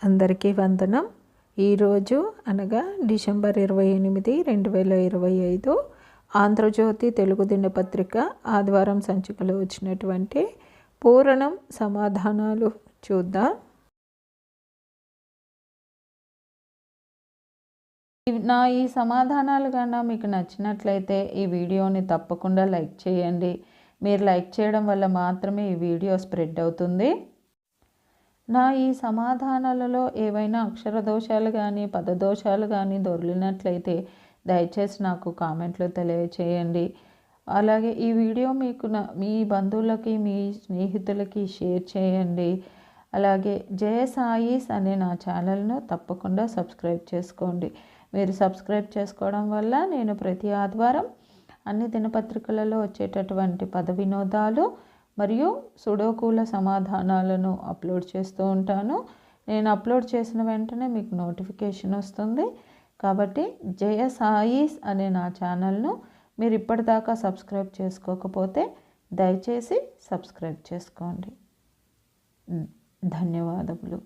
అందరికీ వందనం. ఈరోజు అనగా డిసెంబర్ 28, 2025 ఆంధ్రజ్యోతి తెలుగు దినపత్రిక ఆదివారం సంచికలో వచ్చినటువంటి పూరణం సమాధానాలు చూద్దాం. నా ఈ సమాధానాలు కన్నా మీకు నచ్చినట్లయితే ఈ వీడియోని తప్పకుండా లైక్ చేయండి. మీరు లైక్ చేయడం వల్ల మాత్రమే ఈ వీడియో స్ప్రెడ్ అవుతుంది. నా ఈ సమాధానాలలో ఏవైనా అక్షర దోషాలు కానీ పదదోషాలు కానీ దొర్లినట్లయితే దయచేసి నాకు కామెంట్లో తెలియచేయండి. అలాగే ఈ వీడియో మీకు మీ బంధువులకి మీ స్నేహితులకి షేర్ చేయండి. అలాగే జయ సాయిస్ అనే నా ఛానల్ను తప్పకుండా సబ్స్క్రైబ్ చేసుకోండి. మీరు సబ్స్క్రైబ్ చేసుకోవడం వల్ల నేను ప్రతి ఆదివారం అన్ని దినపత్రికలలో వచ్చేటటువంటి పద వినోదాలు మరియు సుడోకుల సమాధానాలను అప్లోడ్ చేస్తూ ఉంటాను. నేను అప్లోడ్ చేసిన వెంటనే మీకు నోటిఫికేషన్ వస్తుంది. కాబట్టి జయ సాయిస్ అనే నా ఛానల్ను మీరు ఇప్పటిదాకా సబ్స్క్రైబ్ చేసుకోకపోతే దయచేసి సబ్స్క్రైబ్ చేసుకోండి. ధన్యవాదములు.